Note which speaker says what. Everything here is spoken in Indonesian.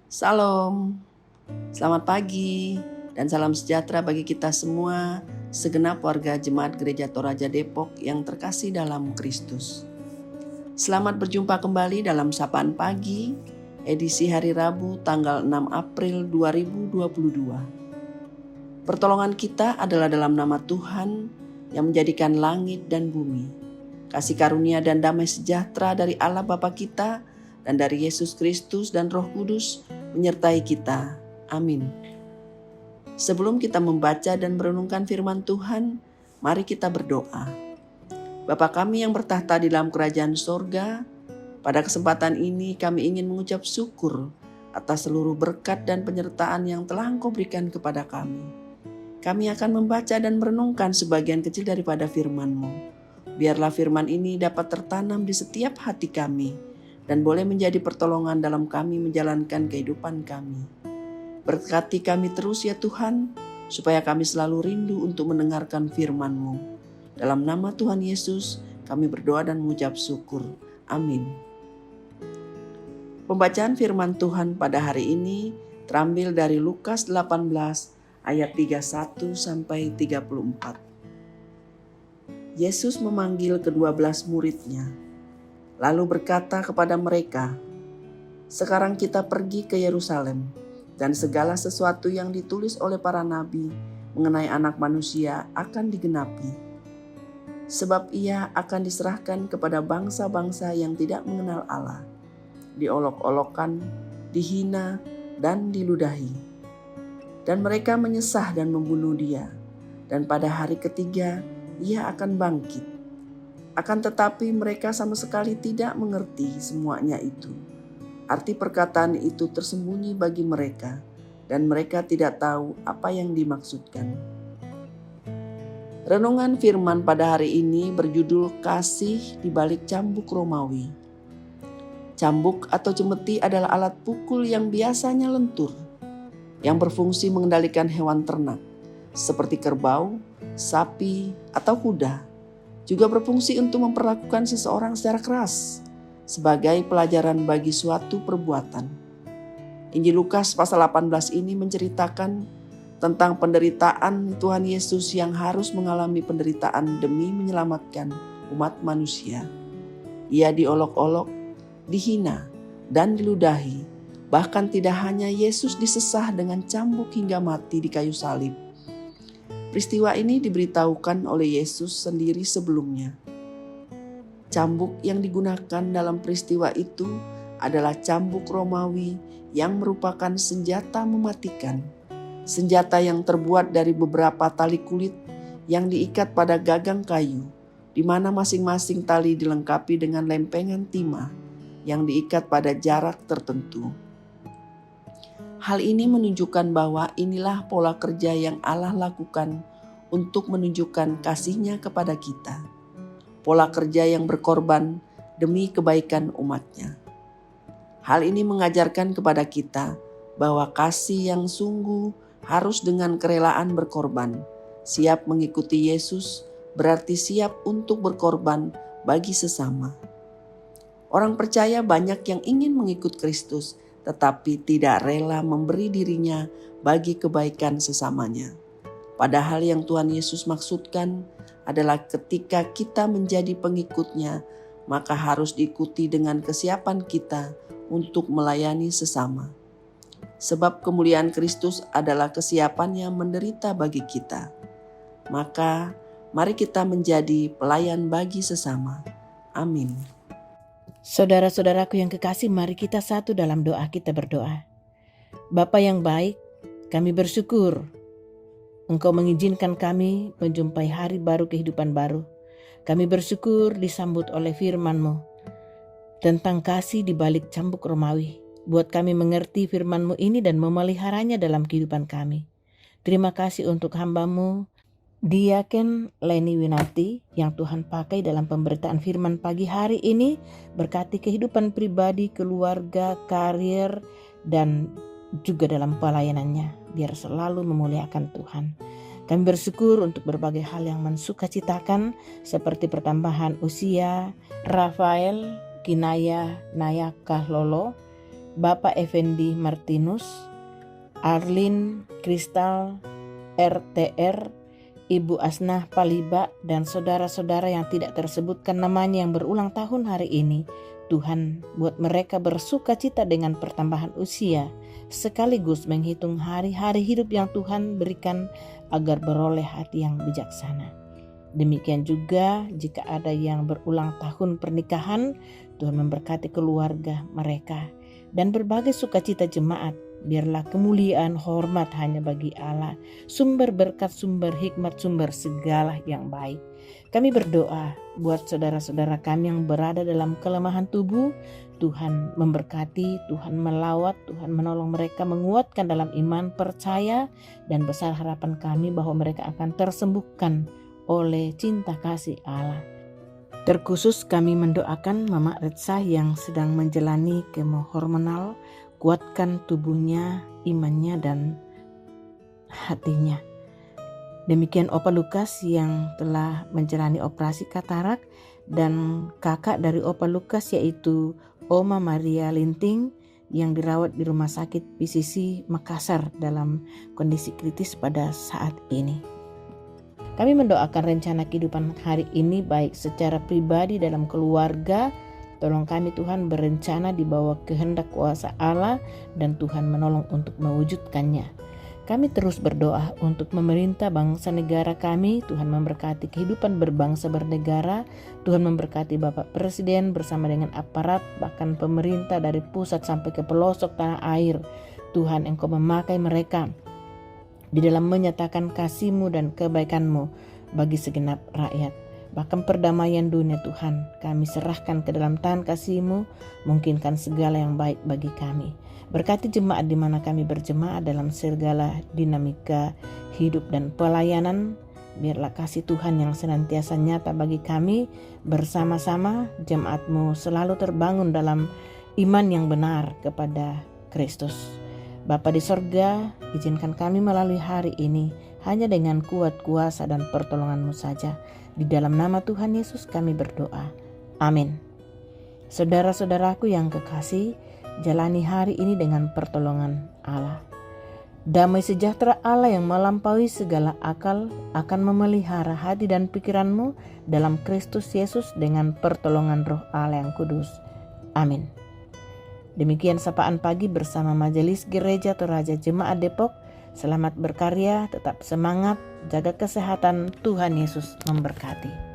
Speaker 1: Salam, selamat pagi, dan salam sejahtera bagi kita semua, segenap warga Jemaat Gereja Toraja Depok yang terkasih dalam Kristus. Selamat berjumpa kembali dalam Sapaan Pagi, edisi hari Rabu tanggal 6 April 2022. Pertolongan kita adalah dalam nama Tuhan yang menjadikan langit dan bumi. Kasih karunia dan damai sejahtera dari Allah Bapa kita dan dari Yesus Kristus dan Roh Kudus menyertai kita. Amin. Sebelum kita membaca dan merenungkan firman Tuhan, mari kita berdoa. Bapa kami yang bertahta di dalam kerajaan sorga, pada kesempatan ini kami ingin mengucap syukur atas seluruh berkat dan penyertaan yang telah Engkau berikan kepada kami. Kami akan membaca dan merenungkan sebagian kecil daripada firman-Mu. Biarlah firman ini dapat tertanam di setiap hati kami dan boleh menjadi pertolongan dalam kami menjalankan kehidupan kami. Berkati kami terus ya Tuhan, supaya kami selalu rindu untuk mendengarkan firman-Mu. Dalam nama Tuhan Yesus, kami berdoa dan mengucap syukur. Amin. Pembacaan firman Tuhan pada hari ini terambil dari Lukas 18 ayat 31 sampai 34. Yesus memanggil ke-12 murid-Nya, lalu berkata kepada mereka, "Sekarang kita pergi ke Yerusalem, dan segala sesuatu yang ditulis oleh para nabi mengenai Anak Manusia akan digenapi. Sebab Ia akan diserahkan kepada bangsa-bangsa yang tidak mengenal Allah, diolok-olokkan, dihina, dan diludahi. Dan mereka menyesah dan membunuh Dia, dan pada hari ketiga Ia akan bangkit. Akan tetapi mereka sama sekali tidak mengerti semuanya itu. Arti perkataan itu tersembunyi bagi mereka, dan mereka tidak tahu apa yang dimaksudkan." Renungan firman pada hari ini berjudul Kasih di Balik Cambuk Romawi. Cambuk atau cemeti adalah alat pukul yang biasanya lentur, yang berfungsi mengendalikan hewan ternak, seperti kerbau, sapi, atau kuda. Juga berfungsi untuk memperlakukan seseorang secara keras sebagai pelajaran bagi suatu perbuatan. Injil Lukas pasal 18 ini menceritakan tentang penderitaan Tuhan Yesus yang harus mengalami penderitaan demi menyelamatkan umat manusia. Ia diolok-olok, dihina, dan diludahi. Bahkan tidak hanya Yesus disesah dengan cambuk hingga mati di kayu salib. Peristiwa ini diberitahukan oleh Yesus sendiri sebelumnya. Cambuk yang digunakan dalam peristiwa itu adalah cambuk Romawi yang merupakan senjata mematikan. Senjata yang terbuat dari beberapa tali kulit yang diikat pada gagang kayu, di mana masing-masing tali dilengkapi dengan lempengan timah yang diikat pada jarak tertentu. Hal ini menunjukkan bahwa inilah pola kerja yang Allah lakukan untuk menunjukkan kasih-Nya kepada kita. Pola kerja yang berkorban demi kebaikan umat-Nya. Hal ini mengajarkan kepada kita bahwa kasih yang sungguh harus dengan kerelaan berkorban. Siap mengikuti Yesus berarti siap untuk berkorban bagi sesama. Orang percaya banyak yang ingin mengikut Kristus, tetapi tidak rela memberi dirinya bagi kebaikan sesamanya. Padahal yang Tuhan Yesus maksudkan adalah ketika kita menjadi pengikut-Nya, maka harus diikuti dengan kesiapan kita untuk melayani sesama. Sebab kemuliaan Kristus adalah kesiapan yang menderita bagi kita. Maka mari kita menjadi pelayan bagi sesama. Amin.
Speaker 2: Saudara-saudaraku yang kekasih, mari kita satu dalam doa. Kita berdoa. Bapa yang baik, kami bersyukur Engkau mengizinkan kami menjumpai hari baru, kehidupan baru. Kami bersyukur disambut oleh firman-Mu tentang kasih di balik cambuk Romawi. Buat kami mengerti firman-Mu ini dan memeliharanya dalam kehidupan kami. Terima kasih untuk hamba-Mu Diaken Leni Winati yang Tuhan pakai dalam pemberitaan firman pagi hari ini. Berkati kehidupan pribadi, keluarga, karir, dan juga dalam pelayanannya. Biar selalu memuliakan Tuhan. Kami bersyukur untuk berbagai hal yang mensukacitakan, seperti pertambahan usia Rafael Kinaya Nayaka Lolo Bapak Effendi Martinus, Arlin Kristal RTR, Ibu Asnah Paliba, dan saudara-saudara yang tidak tersebutkan namanya yang berulang tahun hari ini. Tuhan, buat mereka bersuka cita dengan pertambahan usia, sekaligus menghitung hari-hari hidup yang Tuhan berikan agar beroleh hati yang bijaksana. Demikian juga jika ada yang berulang tahun pernikahan, Tuhan memberkati keluarga mereka dan berbagai sukacita jemaat. Biarlah kemuliaan hormat hanya bagi Allah, sumber berkat, sumber hikmat, sumber segala yang baik. Kami berdoa buat saudara-saudara kami yang berada dalam kelemahan tubuh. Tuhan memberkati, Tuhan melawat, Tuhan menolong mereka, menguatkan dalam iman, percaya, dan besar harapan kami bahwa mereka akan tersembuhkan oleh cinta kasih Allah. Terkhusus kami mendoakan Mama Retsa yang sedang menjalani kemo hormonal. Kuatkan tubuhnya, imannya, dan hatinya. Demikian Opa Lukas yang telah menjalani operasi katarak, dan kakak dari Opa Lukas yaitu Oma Maria Linting yang dirawat di Rumah Sakit PCC Makassar dalam kondisi kritis pada saat ini. Kami mendoakan rencana kehidupan hari ini baik secara pribadi dalam keluarga. Tolong kami Tuhan berencana di bawah kehendak kuasa Allah dan Tuhan menolong untuk mewujudkannya. Kami terus berdoa untuk memerintah bangsa negara kami. Tuhan memberkati kehidupan berbangsa bernegara. Tuhan memberkati Bapak Presiden bersama dengan aparat, bahkan pemerintah dari pusat sampai ke pelosok tanah air. Tuhan, Engkau memakai mereka di dalam menyatakan kasih-Mu dan kebaikan-Mu bagi segenap rakyat. Bahkan perdamaian dunia Tuhan, kami serahkan ke dalam tangan kasih-Mu, mungkinkan segala yang baik bagi kami. Berkati jemaat di mana kami berjemaat dalam segala dinamika hidup dan pelayanan. Biarlah kasih Tuhan yang senantiasa nyata bagi kami. Bersama-sama jemaat-Mu selalu terbangun dalam iman yang benar kepada Kristus. Bapa di sorga, izinkan kami melalui hari ini hanya dengan kuat kuasa dan pertolongan-Mu saja. Di dalam nama Tuhan Yesus kami berdoa. Amin. Saudara-saudaraku yang kekasih, jalani hari ini dengan pertolongan Allah. Damai sejahtera Allah yang melampaui segala akal akan memelihara hati dan pikiranmu dalam Kristus Yesus dengan pertolongan Roh Allah yang kudus. Amin. Demikian sapaan pagi bersama Majelis Gereja Toraja Jemaat Depok. Selamat berkarya, tetap semangat, jaga kesehatan, Tuhan Yesus memberkati.